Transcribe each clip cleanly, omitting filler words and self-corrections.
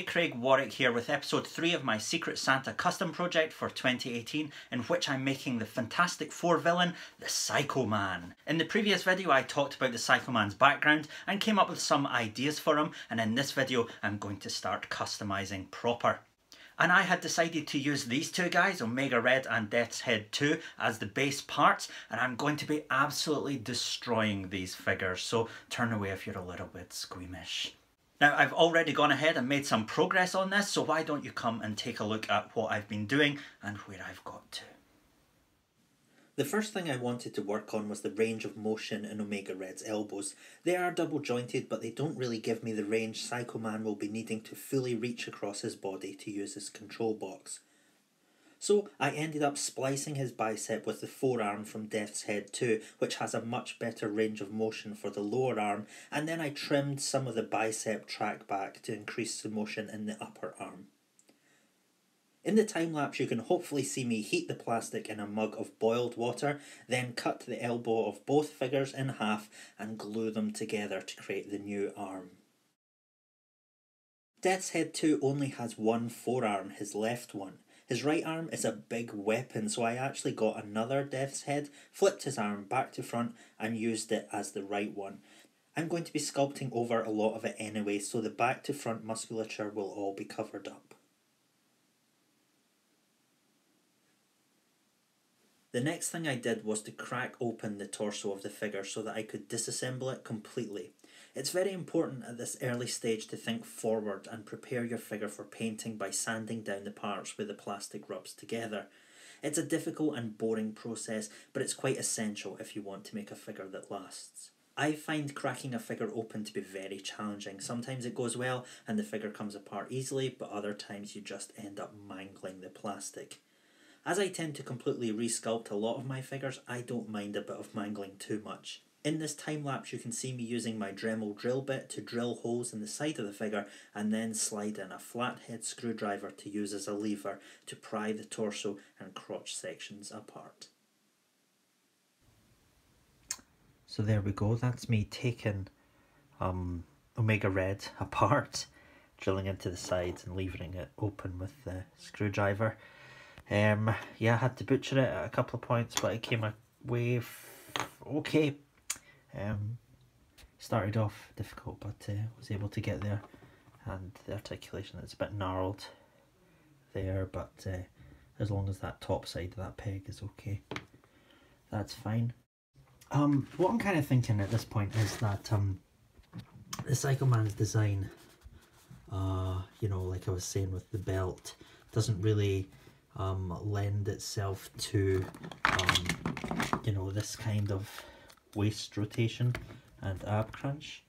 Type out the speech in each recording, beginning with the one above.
Craig Warrack here with episode 3 of my Secret Santa custom project for 2018, in which I'm making the Fantastic Four villain, the Psycho Man. In the previous video I talked about the Psycho Man's background and came up with some ideas for him, and in this video I'm going to start customising proper. And I had decided to use these two guys, Omega Red and Death's Head 2, as the base parts, and I'm going to be absolutely destroying these figures, so turn away if you're a little bit squeamish. Now, I've already gone ahead and made some progress on this, so why don't you come and take a look at what I've been doing and where I've got to. The first thing I wanted to work on was the range of motion in Omega Red's elbows. They are double jointed, but they don't really give me the range Psycho Man will be needing to fully reach across his body to use his control box. So I ended up splicing his bicep with the forearm from Death's Head 2, which has a much better range of motion for the lower arm, and then I trimmed some of the bicep track back to increase the motion in the upper arm. In the time lapse you can hopefully see me heat the plastic in a mug of boiled water, then cut the elbow of both figures in half and glue them together to create the new arm. Death's Head 2 only has one forearm, his left one. His right arm is a big weapon, so I actually got another Death's Head, flipped his arm back to front and used it as the right one. I'm going to be sculpting over a lot of it anyway, so the back to front musculature will all be covered up. The next thing I did was to crack open the torso of the figure so that I could disassemble it completely. It's very important at this early stage to think forward and prepare your figure for painting by sanding down the parts where the plastic rubs together. It's a difficult and boring process, but it's quite essential if you want to make a figure that lasts. I find cracking a figure open to be very challenging. Sometimes it goes well and the figure comes apart easily, but other times you just end up mangling the plastic. As I tend to completely resculpt a lot of my figures, I don't mind a bit of mangling too much. In this time lapse you can see me using my Dremel drill bit to drill holes in the side of the figure and then slide in a flathead screwdriver to use as a lever to pry the torso and crotch sections apart. So there we go, that's me taking Omega Red apart, drilling into the sides and leaving it open with the screwdriver. Yeah, I had to butcher it at a couple of points, but it came away okay. Started off difficult, but was able to get there, and the articulation is a bit gnarled there, but as long as that top side of that peg is okay, that's fine. What I'm kind of thinking at this point is that the Psycho Man's design, you know, like I was saying with the belt, doesn't really lend itself to you know, this kind of waist rotation and ab crunch.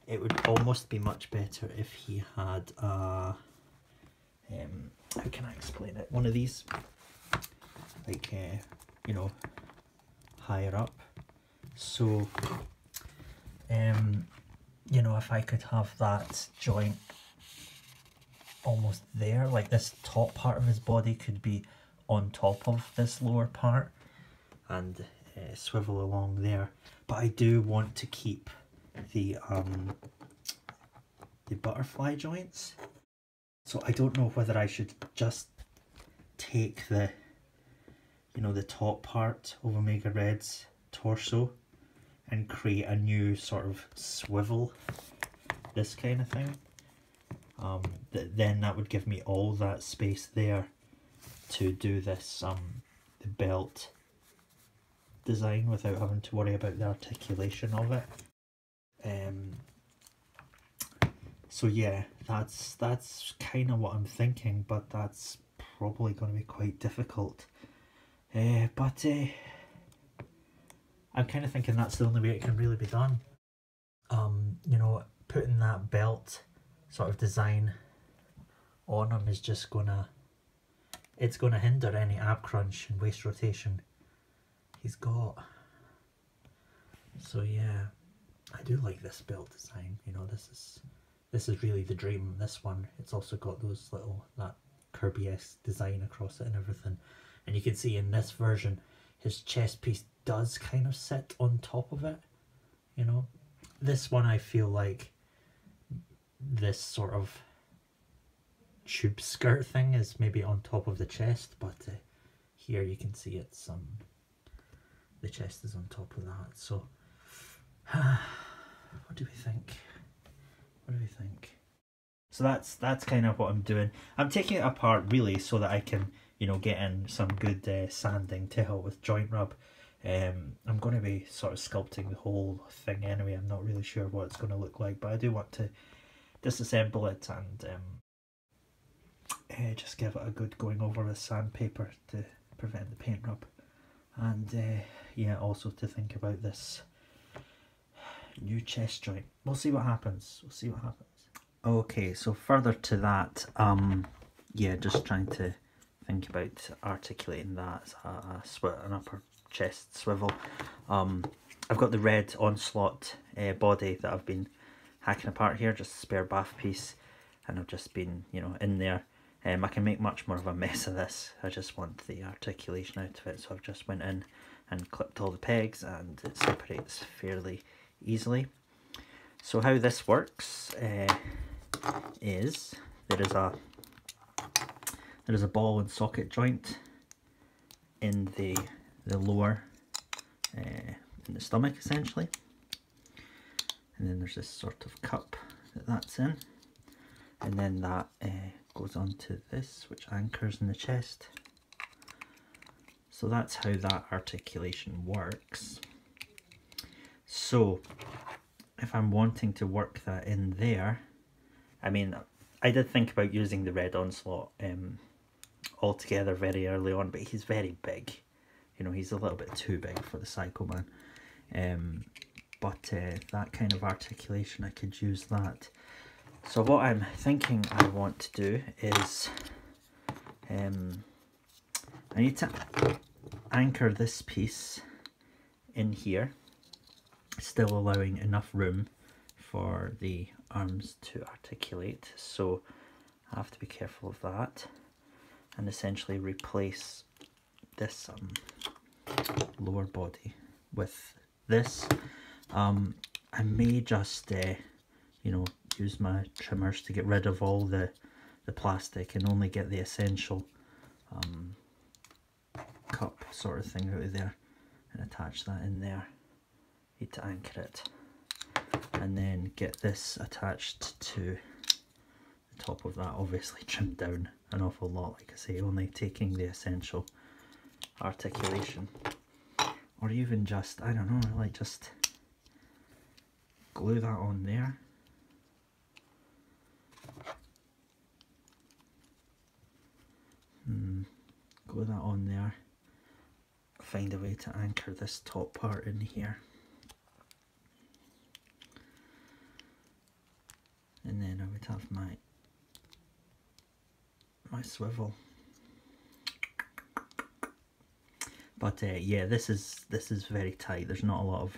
It would almost be much better if he had a how can I explain it, one of these, like you know, higher up. So you know, if I could have that joint almost there, like this top part of his body could be on top of this lower part and swivel along there, but I do want to keep the butterfly joints, so I don't know whether I should just take the, you know, the top part of Omega Red's torso and create a new sort of swivel, this kind of thing. Then that would give me all that space there to do this the belt design without having to worry about the articulation of it. So yeah, that's kind of what I'm thinking, but that's probably going to be quite difficult. But I'm kind of thinking that's the only way it can really be done. You know, putting that belt sort of design on him is just gonna, it's gonna hinder any ab crunch and waist rotation he's got. So yeah, I do like this belt design. You know, this is really the dream. This one, it's also got those little, that Kirby-esque design across it and everything, and you can see in this version his chest piece does kind of sit on top of it. You know, this one I feel like this sort of tube skirt thing is maybe on top of the chest, but here you can see it's the chest is on top of that. So what do we think? What do we think? So that's kind of what I'm doing. I'm taking it apart really so that I can, you know, get in some good sanding to help with joint rub. I'm going to be sort of sculpting the whole thing anyway. I'm not really sure what it's going to look like, but I do want to disassemble it and just give it a good going over with sandpaper to prevent the paint rub. And yeah, also to think about this new chest joint. We'll see what happens. We'll see what happens. Okay, so further to that, yeah, just trying to think about articulating that as an upper chest swivel. I've got the red Onslaught body that I've been hacking apart here, just a spare bath piece, and I've just been, you know, in there. I can make much more of a mess of this. I just want the articulation out of it, so I've just went in and clipped all the pegs, and it separates fairly easily. So how this works is there is a ball and socket joint in the lower in the stomach essentially, and then there's this sort of cup that's in, and then that goes on to this, which anchors in the chest. So that's how that articulation works. So if I'm wanting to work that in there, I mean, I did think about using the red Onslaught altogether very early on, but he's very big. You know, he's a little bit too big for the Psycho Man. But that kind of articulation, I could use that. So what I'm thinking I want to do is I need to anchor this piece in here, still allowing enough room for the arms to articulate, so I have to be careful of that, and essentially replace this lower body with this. I may just you know, use my trimmers to get rid of all the plastic and only get the essential cup sort of thing out of there and attach that in there. Need to anchor it, and then get this attached to the top of that, obviously trimmed down an awful lot, like I say, only taking the essential articulation. Or even just, I don't know, like just glue that on there. Glue that on there. Find a way to anchor this top part in here. And then I would have my swivel. But yeah, this is very tight. There's not a lot of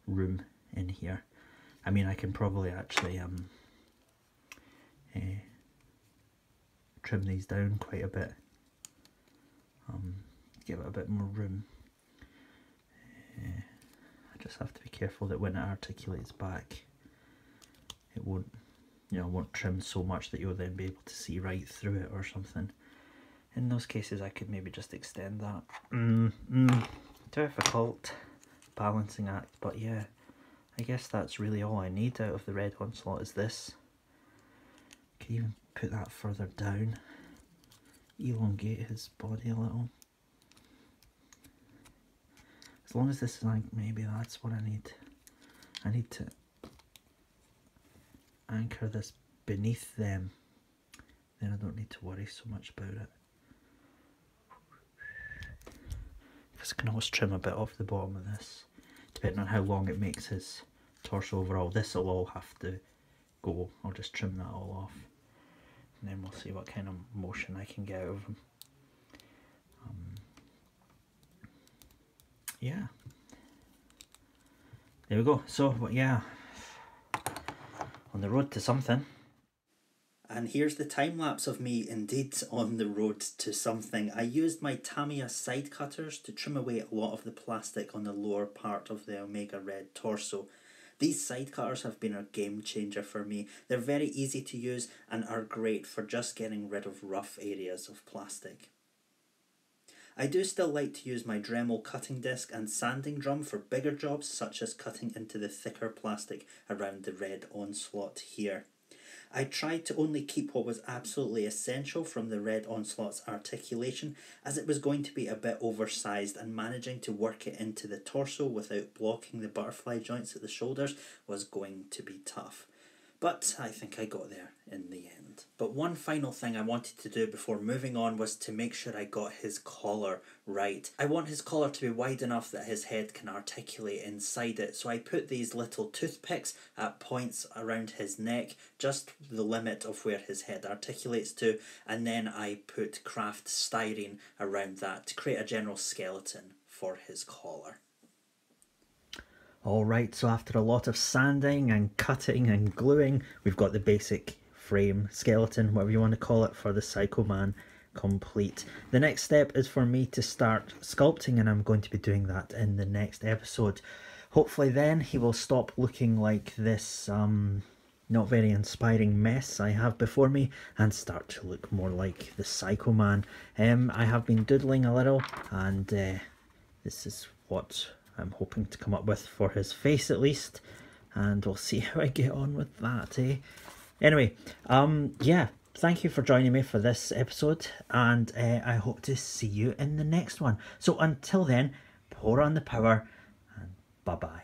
room in here. I mean, I can probably actually trim these down quite a bit. Give it a bit more room. I just have to be careful that when it articulates back, it won't, you know, won't trim so much that you'll then be able to see right through it or something. In those cases, I could maybe just extend that. Difficult balancing act, but yeah, I guess that's really all I need out of the red Onslaught is this. Can even put that further down, elongate his body a little. As long as this is like, maybe that's what I need. I need to anchor this beneath them, then I don't need to worry so much about it. Because I can always trim a bit off the bottom of this, depending on how long it makes his torso overall. This will all have to go. I'll just trim that all off, and then we'll see what kind of motion I can get out of him. Yeah, there we go. So yeah, on the road to something. And here's the time lapse of me indeed on the road to something. I used my Tamiya side cutters to trim away a lot of the plastic on the lower part of the Omega Red torso. These side cutters have been a game changer for me. They're very easy to use and are great for just getting rid of rough areas of plastic. I do still like to use my Dremel cutting disc and sanding drum for bigger jobs, such as cutting into the thicker plastic around the red onslaught here. I tried to only keep what was absolutely essential from the red onslaught's articulation, as it was going to be a bit oversized, and managing to work it into the torso without blocking the butterfly joints at the shoulders was going to be tough. But I think I got there in the end. But one final thing I wanted to do before moving on was to make sure I got his collar right. I want his collar to be wide enough that his head can articulate inside it, so I put these little toothpicks at points around his neck, just the limit of where his head articulates to, and then I put craft styrene around that to create a general skeleton for his collar. Alright, so after a lot of sanding and cutting and gluing, we've got the basic frame, skeleton, whatever you want to call it, for the Psycho Man complete. The next step is for me to start sculpting, and I'm going to be doing that in the next episode. Hopefully then he will stop looking like this not very inspiring mess I have before me and start to look more like the Psycho Man. I have been doodling a little, and this is what I'm hoping to come up with for his face at least, and we'll see how I get on with that, Anyway, yeah, thank you for joining me for this episode, and I hope to see you in the next one. So until then, pour on the power, and bye-bye.